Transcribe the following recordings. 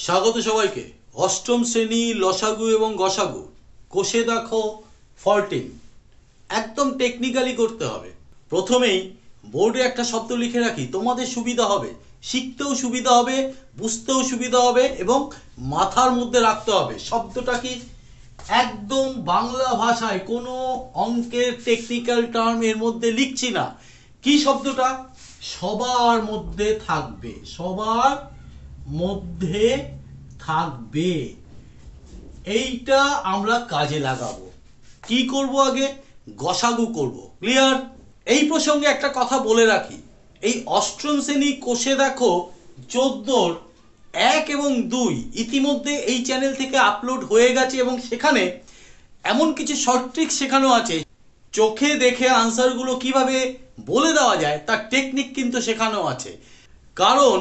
স্বাগত সবাইকে। অষ্টম শ্রেণী লসাগু এবং গসাগু কষে দেখো 14 একদম টেকনিক্যালি করতে হবে। প্রথমেই বোর্ডে একটা শব্দ লিখে রাখি, তোমাদের সুবিধা হবে, শিখতেও সুবিধা হবে, বুঝতেও সুবিধা হবে এবং মাথার মধ্যে রাখতে হবে। শব্দটা কি? একদম বাংলা ভাষায়, কোনো অঙ্কের টেকনিক্যাল টার্ম এর মধ্যে লিখছি না। কি শব্দটা? সবার মধ্যে থাকবে, সবার মধ্যে থাকবে। এইটা আমরা কাজে লাগাবো। কি করব? আগে গসাগু করব। ক্লিয়ার? এই প্রসঙ্গে একটা কথা বলে রাখি, এই অষ্টম শ্রেণী কোষে দেখো 14 1 এবং 2 ইতিমধ্যে এই চ্যানেল থেকে আপলোড হয়ে গেছে এবং সেখানে এমন কিছু শর্ট ট্রিক শেখানো আছে, চোখে দেখে আনসারগুলো কিভাবে বলে দেওয়া যায় তার টেকনিক কিন্তু শেখানো আছে। কারণ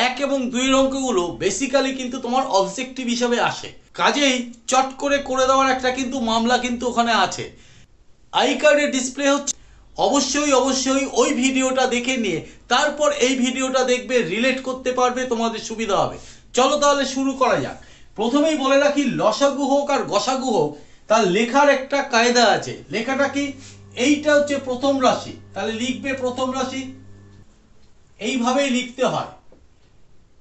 1 এবং 2 অঙ্কগুলো বেসিক্যালি কিন্তু তোমার অবজেক্টিভ হিসাবে আসে, কাজেই চট করে করে দেওয়ার একটা কিন্তু মামলা কিন্তু ওখানে আছে। আই কার্ডে ডিসপ্লে হচ্ছে, অবশ্যই ওই ভিডিওটা দেখে নিয়ে তারপর এই ভিডিওটা দেখবে, রিলেট করতে পারবে, তোমাদের সুবিধা হবে। চলো তাহলে শুরু করা যাক। প্রথমেই বলে রাখি, লসাগু হোক আর গসাগু হোক তার লেখার একটা কায়দা আছে। লেখাটা কি? এইটা হচ্ছে প্রথম রাশি, তাহলে লিখবে প্রথম রাশি, এইভাবেই লিখতে হয়।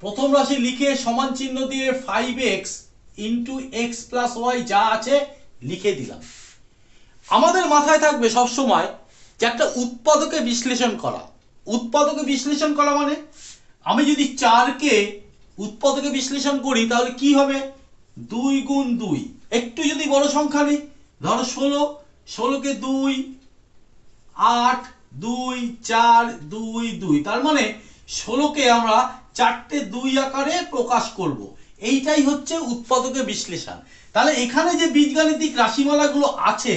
প্রথম রাশি লিখে সমান চিহ্ন দিয়ে 5x into x plus Y যা আছে লিখে দিলাম। আমাদের মাথায় থাকবে সবসময় যে একটা উৎপাদকে বিশ্লেষণ করা। উৎপাদকে বিশ্লেষণ করা মানে আমি যদি 4কে উৎপাদকে বিশ্লেষণ করি তাহলে কি হবে? 2 গুণ 2। একটু যদি বড় সংখ্যা নিই, ধরো 16, 16কে 2, 8, 2, 4, 2, 2, তার মানে 16কে আমরা 4টে 2 আকারে প্রকাশ করব। এইটাই হচ্ছে উৎপাদকে বিশ্লেষণ। তাহলে এখানে যে বীজগাণিতিক রাশিমালাগুলো আছে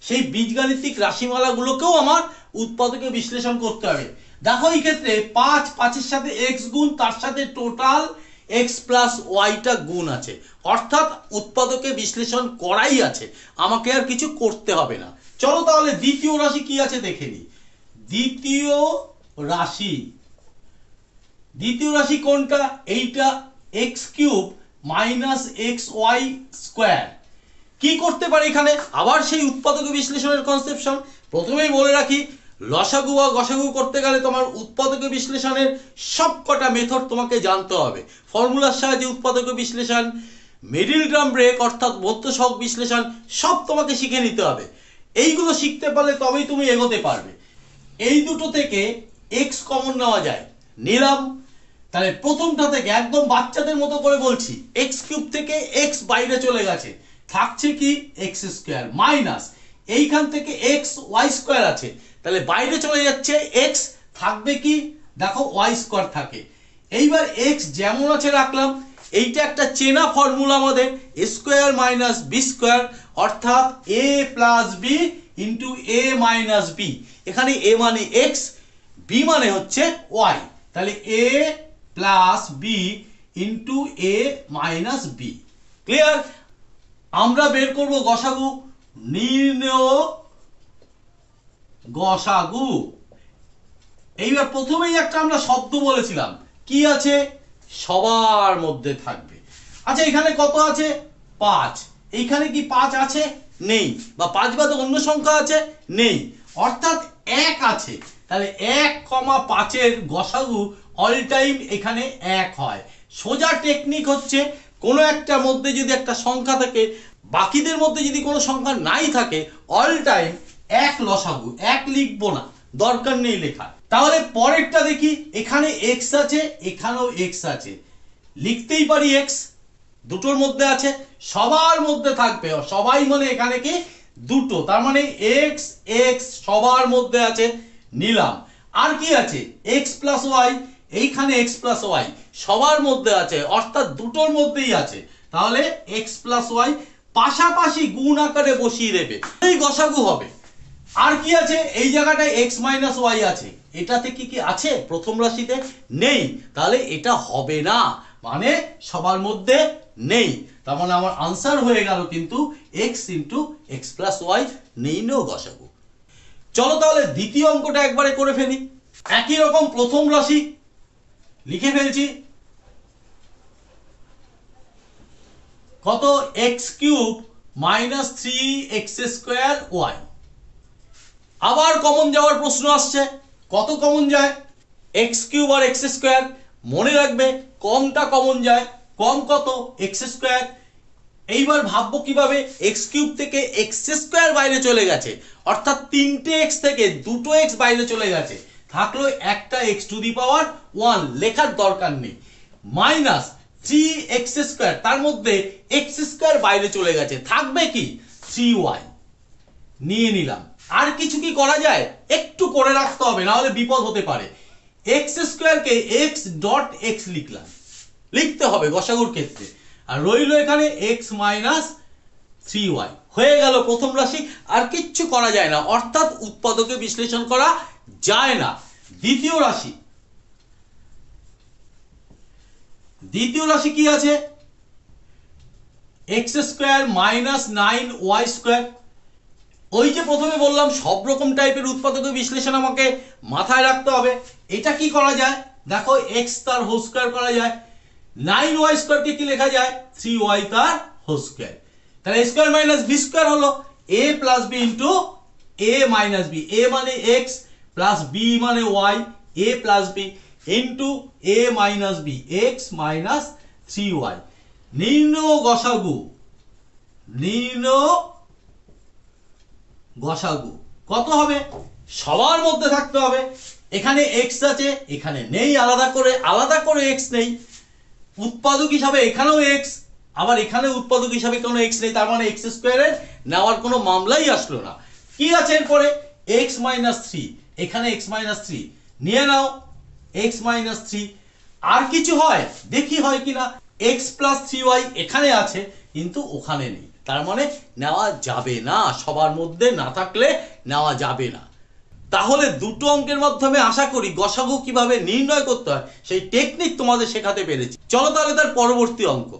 সেই বীজগাণিতিক রাশিমালাগুলোকেও আমার উৎপাদকে বিশ্লেষণ করতে হবে। দেখো এই ক্ষেত্রে 5, 5-এর সাথে x গুণ, তার সাথে টোটাল x প্লাস ওয়াইটা গুণ আছে, অর্থাৎ উৎপাদকে বিশ্লেষণ করাই আছে, আমাকে আর কিছু করতে হবে না। চলো তাহলে দ্বিতীয় রাশি কি আছে দেখে নিই। দ্বিতীয় রাশি কোনটা? এইটা x cube minus X Y square. কি করতে পারে এখানে? আবার সেই উৎপাদকে বিশ্লেষণের কনসেপশন। প্রথমেই বলে রাখি, লসাগু বা গসাগু করতে গেলে তোমার উৎপাদকে বিশ্লেষণের সবকটা মেথড তোমাকে জানতে হবে। ফর্মুলার সাহায্যে উৎপাদকে বিশ্লেষণ, মিডিল টার্ম ব্রেক অর্থাৎ মধ্য সহগ বিশ্লেষণ সব তোমাকে শিখে নিতে হবে। এইগুলো শিখতে পারলে তবেই তুমি এগোতে পারবে। এই দুটো থেকে x কমন নেওয়া যায়, নিলাম। তাহলে প্রথমটা থেকে একদম বাচ্চাদের মতো করে বলছি, x কিউব থেকে x বাইরে চলে গেছে, থাকছে কি? এক্স স্কোয়ার মাইনাস এইখান থেকে এক্স ওয়াই স্কোয়ার আছে, তাহলে বাইরে চলে যাচ্ছে x, থাকবে কি? দেখো ওয়াই স্কোয়ার থাকে। এইবার x যেমন আছে রাখলাম। এইটা একটা চেনা ফর্মুলা আমাদের, a square minus B square, অর্থাৎ a plus B into a minus B. এখানে a মানে x, b মানে হচ্ছে y, তাহলে a plus B into a minus B. Clear? আমরা বের করব গসাগু। নির্ণয় গসাগু। এইবার প্রথমেই একটা আমরা শব্দ বলেছিলাম, কি আছে? সবার মধ্যে থাকবে। আচ্ছা এখানে কত আছে? 5। এইখানে কি 5 আছে? নেই। বা 5 বাদে অন্য সংখ্যা আছে? নেই, অর্থাৎ 1 আছে। তাহলে 1,5 এর গসাগু অল টাইম এখানে 1 হয়। সোজা টেকনিক হচ্ছে, কোনো একটা মধ্যে যদি একটা সংখ্যা থাকে, বাকিদের মধ্যে যদি কোনো সংখ্যা নাই থাকে, অল টাইম 1 লসাগু, 1 লিখবো না, দরকার নেই লেখা। তাহলে পরেরটা দেখি, এখানে x আছে, এখানেও x আছে, লিখতেই পারি x, দুটোর মধ্যে আছে, সবার মধ্যে থাকবে। সবাই মানে এখানে কি? দুটো, তার মানে x x সবার মধ্যে আছে, নিলাম। আর কি আছে? x প্লাস ওয়াই, এইখানে x প্লাস ওয়াই সবার মধ্যে আছে, অর্থাৎ দুটোর মধ্যেই আছে, তাহলে x প্লাস ওয়াই পাশাপাশি গুণ আকারে বসিয়ে দেবে, এই গসাগু হবে। আর কি আছে? এই জায়গাটায় x মাইনাস ওয়াই আছে, এটাতে কি কি আছে? প্রথম রাশিতে নেই, তাহলে এটা হবে না, মানে সবার মধ্যে নেই। তার মানে আমার আনসার হয়ে গেল কিন্তু x into x plus y, নির্ণয় গসাগু। চলো তাহলে দ্বিতীয় অঙ্কটা একবারে করে ফেলি। একই রকম প্রথম রাশি লিখে ফেলছি, কত এক্স কিউব মাইনাস 3x²y। আবার কমন যাওয়ার প্রশ্ন আসছে, কত কমন যায়? এক্স কিউব আর x²। মনে রাখবে কমটা কমন যায়, কম কত? x²। এইবার ভাববো কিভাবে, এক্স কিউব থেকে x² বাইরে চলে গেছে, অর্থাৎ 3টে x থেকে 2টো x বাইরে চলে গেছে, থাকলো একটা x⁴ লেখার দরকার নেই, মাইনাস 3x², তার মধ্যে x² বাইরে চলে গেছে, থাকবে কি 3y নিয়ে নিলাম। আর কিছু কি করা যায়? একটু করে রাখতে হবে, না হলে বিপদ হতে পারে। x² কে x.x লিখলাম, লিখতে হবে গসাগুর ক্ষেত্রে, আর রইল এখানে x - 3y। হয়ে গেল প্রথম রাশি, আর কিচ্ছু করা যায় না, অর্থাৎ উৎপাদকে বিশ্লেষণ করা যায় না। দ্বিতীয় রাশি, দ্বিতীয় রাশি কি আছে? x² - 9y²। ওই যে প্রথমে বললাম সব রকম টাইপের উৎপাদকে বিশ্লেষণ আমাকে মাথায় রাখতে হবে। এটা কি করা যায়? দেখো x তার হোল স্কয়ার করা যায়, 9y² কে কি লেখা যায়? 3y তার হোল স্কয়ার। তাহলে a² - b² হলো a + b * a - b। a মানে x প্লাস b মানে y, a + b into a - b, x - 3y। নির্ণয় গসাগু, নির্ণয় গসাগু কত হবে? সবার মধ্যে থাকতে হবে। এখানে x আছে, এখানে নেই, আলাদা করে x নেই। উৎপাদক হিসাবে এখানেও x, আবার এখানে উৎপাদক হিসাবে কোনো x নেই, তার মানে x² এর নেওয়ার কোনো মামলাই আসলো না। কি আছে এরপরে? x - 3, এখানে x - 3 নিয়ে নাও, x - 3। আর কিছু হয় দেখি হয় কিনা। x + 3y এখানে আছে কিন্তু ওখানে নেই, তার মানে নেওয়া যাবে না, সবার মধ্যে না থাকলে নেওয়া যাবে না। তাহলে দুটো অঙ্কের মাধ্যমে আশা করি গসাগু কিভাবে নির্ণয় করতে হয় সেই টেকনিক তোমাদের শেখাতে পেরেছি। চলো তাহলে তার পরবর্তী অঙ্ক।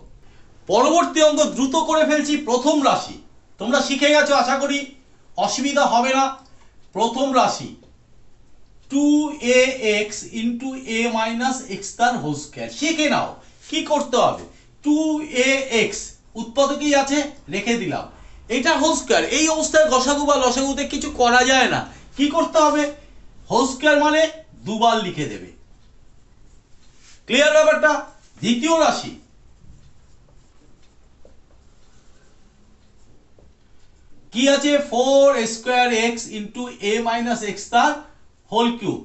পরবর্তী অঙ্ক দ্রুত করে ফেলছি। প্রথম রাশি তোমরা শিখে গেছো, আশা করি অসুবিধা হবে না। প্রথম রাশি 2ax * a - x তার হোল স্কয়ার। শিখে নাও কি করতে হবে। 2ax উৎপাদকেই আছে, রেখে দিলাম, এটা হোল স্কয়ার। এই অবস্থায় গসাগু বা লসাগুতে কিছু করা যায় না, কি করতে হবে? হোল স্কয়ার মানে দুবার লিখে দেবে। ক্লিয়ার ব্যাপারটা? দ্বিতীয় রাশি কি আছে? 4² x * a - x তার হোল কিউব।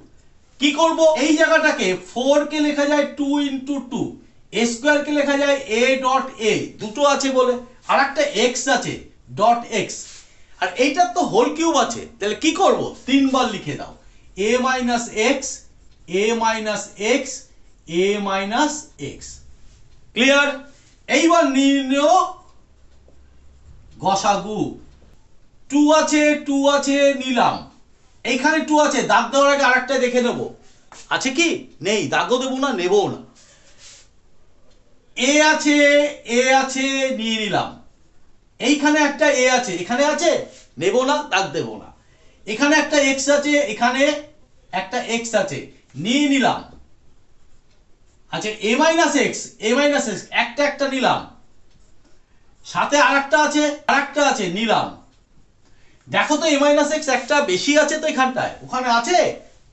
কি করব? এই জায়গাটাকে 4 কে লেখা যায় 2 * 2, a² কে লেখা যায় a.a, দুটো আছে বলে, আর একটা x আছে .x, আর এইটার তো হোল কিউব আছে, তাহলে কি করব? তিনবার লিখে দাও, a - x, a - x, a - x। Clear? এইবার নির্ণয় গসাগু। 2 আছে নিলাম, এইখানে 2 আছে, দাগ দেওয়ার আগে আরেকটা দেখে নেব আছে কি নেই, দাগও দেবো না, নেবও না। a আছে নিয়ে নিলাম, এইখানে একটা a আছে, এখানে আছে, নেব না, দাগ দেব না। এখানে একটা x আছে, এখানে একটা x আছে, নিয়ে নিলাম। আচ্ছা a - x, একটা নিলাম, সাথে আরেকটা আছে নিলাম। দেখো তো a - x একটা বেশি আছে তো এখানটায়, ওখানে আছে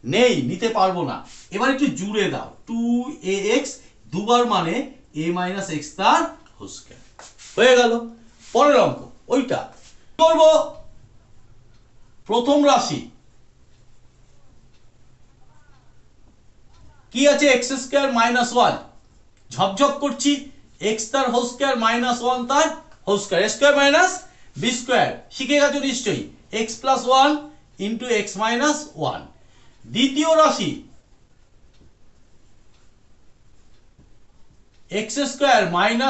নেই, নিতে পারবো না। এবার একটু জুড়ে দাও, 2ax দুবার মানে a - x তার হোল স্কয়ার। হয়ে গেল। পরের অঙ্ক ওইটা করব। প্রথম রাশি কি আছে? x² - 1, ঝপঝপ করছি, x তার হোল স্কয়ার - 1 তার হোল স্কয়ার, a² - b²। শিখে গেছো নিশ্চয়ই, x + 1 * x - 1। দ্বিতীয় রাশি x²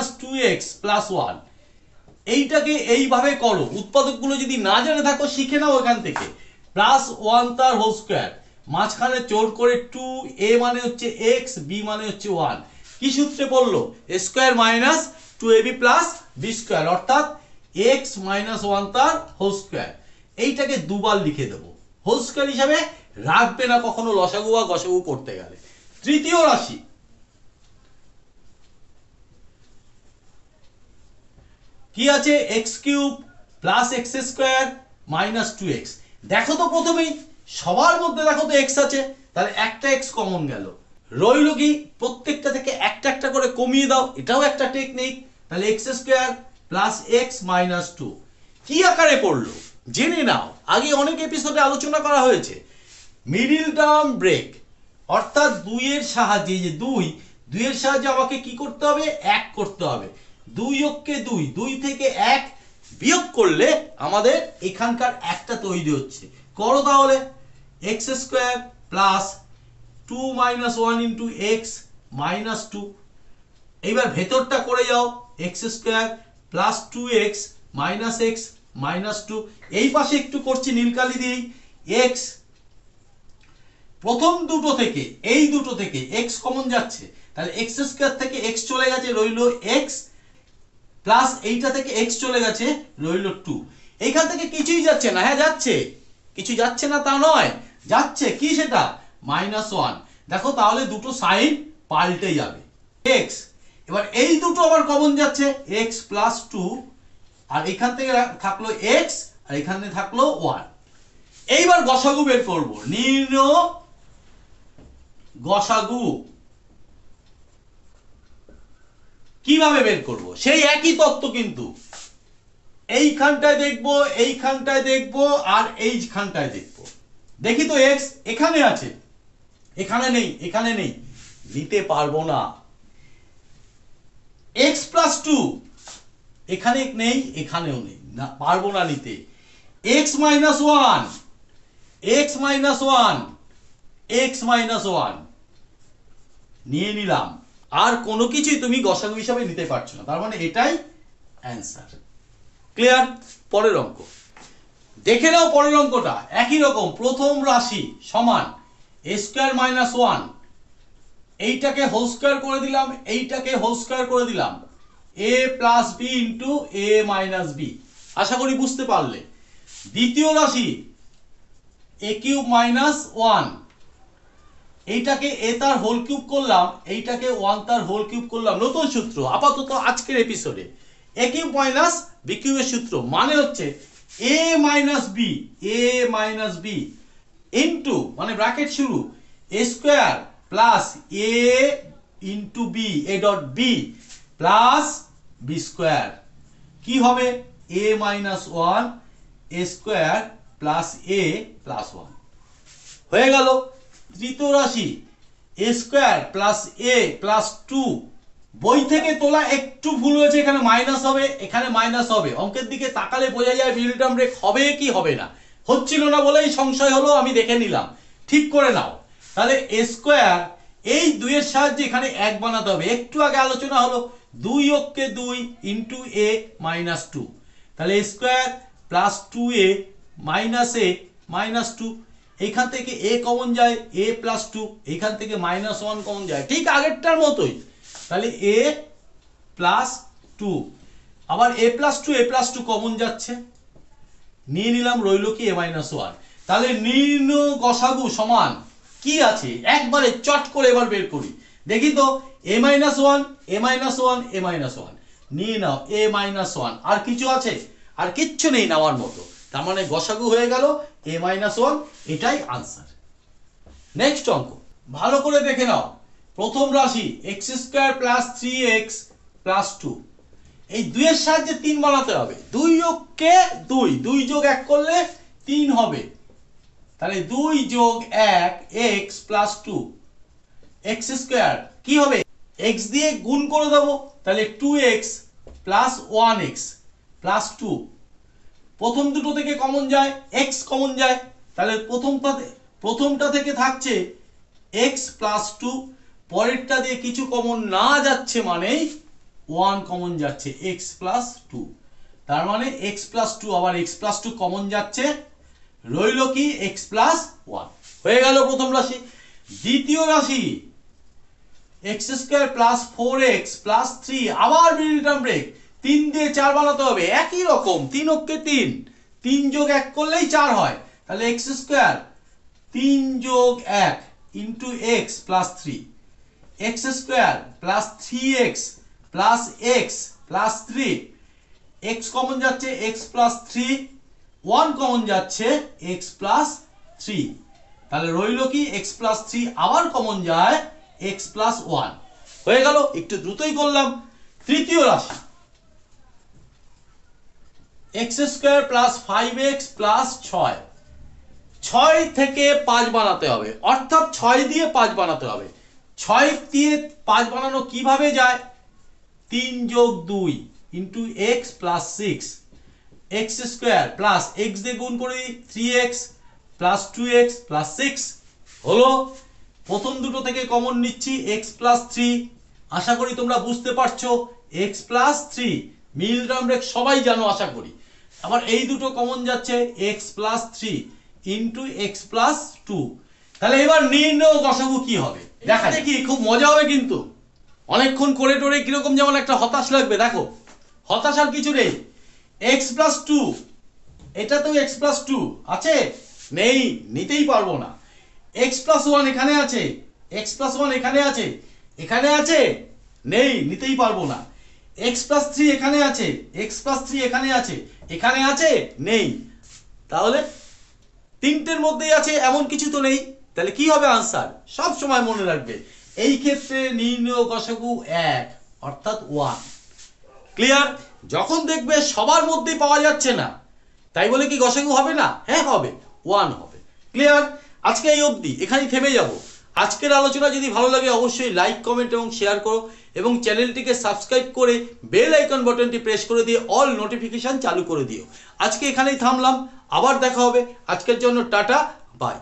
- 2x + 1। এইটাকে এইভাবে করো। উৎপাদকগুলো যদি না জেনে থাকো শিখে নাও এখান থেকে। +1 তার হোল স্কয়ার, মাঝখানে জোর করে 2, a মানে হচ্ছে x, b মানে হচ্ছে 1। কি সূত্রে পড়লো? a² - 2ab + b², অর্থাৎ x - 1 তার হোল স্কয়ার। এইটাকে দুবার লিখে দেবো, হোল স্কয়ার হিসাবে রাখবে না কখনো লসাগু বা গসাগু করতে গেলে। তৃতীয় রাশি কি আছে x cube plus x square minus 2x। দেখো তো প্রথমেই সবার মধ্যে দেখো তো এক্স আছে, তাহলে একটা এক্স কমন গেল। রইল কি প্রত্যেকটা থেকে একটা একটা করে কমিয়ে দাও, এটাও একটা টেকনিক। তাহলে x square plus x minus 2 কি আকারে পড়লো জেনে নাও, আগে অনেক এপিসোডে আলোচনা করা হয়েছে। মিডিল টার্ম ব্রেক, অর্থাৎ দুইয়ের সাহায্যে, যে দুইয়ের সাহায্যে আমাকে কি করতে হবে, এক করতে হবে। 2 যোগকে 2 থেকে 1 বিয়োগ করলে আমাদের এখানকার একটা তৈরি হচ্ছে। করো তাহলে x square plus 2 minus 1 into x minus 2। এইবার ভেতরটা করে যাও, x square plus 2x minus x minus 2। এই পাশে একটু করছি নীলকালি দিয়েই, এক্স প্রথম দুটো থেকে, এই দুটো থেকে এক্স কমন যাচ্ছে, তাহলে এক্স স্কোয়ার থেকে এক্স চলে গেছে, রইল এক্স প্লাস এইটা থেকে এক্স চলে গেছে, রইল 2। এইখান থেকে কিছুই যাচ্ছে না, হ্যাঁ যাচ্ছে, কিছু যাচ্ছে না তা নয়, যাচ্ছে কি সেটা মাইনাস 1। দেখো তাহলে দুটো সাইন পাল্টে যাবে এক্স। এবার এই দুটো আবার কমন যাচ্ছে, এক্স প্লাস 2, আর এখান থেকে থাকলো এক্স আর এখানে থাকলো 1। এইবার গসাগু বের করবো, নির্ণয় গসাগু। কিভাবে বের করব, সেই একই তত্ত্ব, কিন্তু এইখানটায় দেখবো, এইখানটায় দেখবো, আর এইখানটায় দেখবো। দেখি তো এক্স এখানে আছে, এখানে নেই, এখানে নেই, নিতে পারবো না। এক্স প্লাস 2 এখানে নেই, এখানেও নেই, না পারবো না নিতে। X minus 1, x minus 1, x minus 1 নিয়ে নিলাম। আর কোনো কিছুই তুমি গসাগু হিসাবে নিতে পারছো না, তার মানে এটাই অ্যান্সার। ক্লিয়ার? পরের অঙ্ক দেখে নাও। পরের অঙ্কটা একই রকম, প্রথম রাশি সমান এ স্কোয়ার মাইনাস 1, এইটাকে হোল স্কোয়ার করে দিলাম, এইটাকে হোল স্কোয়ার করে দিলাম, এ প্লাস বি ইন্টু এ মাইনাস বি। আশা করি বুঝতে পারলে। দ্বিতীয় রাশি এ কিউব মাইনাস 1, এইটাকে এ তার হোল কিউব করলাম, এইটাকে 1 তার হোল কিউব করলাম। নতুন সূত্র আপাতত আজকের এপিসোডে, এ কিউব মাইনাস বি কিউবের সূত্র মানে হচ্ছে a minus b, a minus b into, মানে ব্র্যাকেট শুরু, a square plus a into b, a dot b plus b square. কি হবে a minus 1 a square plus a plus 1 হয়ে গেল। তৃতীয় রাশি a square plus a plus 2, বই থেকে তোলা একটু ভুল হয়েছে, এখানে মাইনাস হবে, এখানে মাইনাস হবে। অঙ্কের দিকে তাকালে বোঝা যায় মিডল টার্ম ব্রেক হবে কি হবে না। হচ্ছিল না বলেই সংশয় হলো, আমি দেখে নিলাম, ঠিক করে নাও। তাহলে এ স্কোয়ার, এই 2 এর সাহায্যে এখানে 1 বানাতে হবে। একটু আগে আলোচনা হলো 2 যোগকে 2 ইন্টু এ মাইনাস 2, তাহলে এ স্কোয়ার প্লাস 2a মাইনাস এ মাইনাস 2। এইখান থেকে এ কমন যায়, এ প্লাস 2, এইখান থেকে মাইনাস 1 কমন যায়, ঠিক আগেরটার মতোই। তাহলে এ প্লাস 2, আবার এ প্লাস 2 কমন যাচ্ছে, নিয়ে নিলাম, রইল কি এ মাইনাস 1। তাহলে নির্ণয় গসাগু সমান কি আছে একবারে চট করে এবার বের করি। দেখি তো এ মাইনাস 1, এ মাইনাস 1, এ মাইনাস 1 নিয়ে নাও, এ মাইনাস 1। আর কিছু আছে? আর কিচ্ছু নেই নেওয়ার মতো, তার মানে গসাগু হয়ে গেল এ মাইনাস 1, এটাই আনসার। নেক্সট অঙ্ক ভালো করে দেখে নাও। প্রথম রাশি x square plus 3x plus 2, এই 2 এর সাহায্যে 3 বানাতে হবে। 2 যোগকে 2, 2 যোগ 1 করলে 3 হবে, তাহলে 2 যোগ 1 x প্লাস 2, এক্স স্কোয়ার কি হবে, x দিয়ে গুণ করে দেবো, তাহলে 2x প্লাস 1x প্লাস 2। প্রথম দুটো থেকে কমন যায়, x কমন যায়, তাহলে প্রথমটা থেকে থাকছে x প্লাস 2, পরেরটা দিয়ে কিছু কমন না যাচ্ছে মানে 1 কমন যাচ্ছে, x প্লাস 2। তার মানে x প্লাস 2, আবার x প্লাস 2 কমন যাচ্ছে, রইল কি x প্লাস 1 হয়ে গেল প্রথম রাশি। দ্বিতীয় রাশি x square plus 4x plus 3, আবার মিডল টার্ম ব্রেক, 3 দিয়ে 4 বানাতে হবে, একই রকম 3 অক্ষে 3, 3 যোগ 1 করলেই 4 হয়, তাহলে এক্স স্কোয়ার 3 যোগ 1 into x plus 3, x square plus 3x plus x plus 3, x common যাচ্ছে x plus three, one common যাচ্ছে এক্স প্লাস থ্রি, তাহলে রইল কি এক্স প্লাস থ্রি, আবার কমন যায় এক্স প্লাস ওয়ান। হয়ে গেল, একটু দ্রুতই করলাম। তৃতীয় রাশি x square plus five x plus ছয়, ছয় থেকে পাঁচ বানাতে হবে, অর্থাৎ ছয় দিয়ে পাঁচ বানাতে হবে। ছয় দিয়ে পাঁচ বানানো কিভাবে যায়? তিন যোগ দুই into x plus six, x square plus x দিয়ে গুণ করে three x plus two x plus six হলো। প্রথম দুটো থেকে কমন নিচ্ছি এক্স প্লাস থ্রি, আশা করি তোমরা বুঝতে পারছো। এক্স প্লাস থ্রি মিল রামরেক সবাই জানো আশা করি। আবার এই দুটো কমন যাচ্ছে x plus three into x plus two. তাহলে এবার নির্ণয় গসাগু কি হবে দেখা দেখি, খুব মজা হবে কিন্তু। অনেকক্ষণ করে টোরে কিরকম যেমন একটা হতাশ লাগবে, দেখো হতাশার কিছু নেই। এক্স প্লাস টু, এটা তো এক্স প্লাস টু আছে, নেই, নিতেই পারবো না। এক্স প্লাস ওয়ান এখানে আছে, এক্স প্লাস ওয়ান এখানে আছে, এখানে আছে, নেই, নিতেই পারবো না। এক্স প্লাস থ্রি এখানে আছে, এক্স প্লাস থ্রি এখানে আছে, এখানে আছে, নেই। তাহলে তিনটের মধ্যেই আছে, এমন কিছু তো নেই। তাহলে কি হবে আনসার? সব সময় মনে রাখবে এই ক্ষেত্রে নির্ণয় গসাগু এক, অর্থাৎ ওয়ান। ক্লিয়ার? যখন দেখবে সবার মধ্যেই পাওয়া যাচ্ছে না, তাই বলে কি গসাগু হবে না? হ্যাঁ হবে, ওয়ান হবে। ক্লিয়ার? আজকে এই অবধি, এখানেই থেমে যাব। আজকের আলোচনা যদি ভালো লাগে অবশ্যই লাইক, কমেন্ট এবং শেয়ার করো, এবং চ্যানেলটিকে সাবস্ক্রাইব করে বেল আইকন বাটনটি প্রেস করে দিয়ে অল নোটিফিকেশন চালু করে দিও। আজকে এখানেই থামলাম, আবার দেখা হবে। আজকের জন্য টাটা, বাই।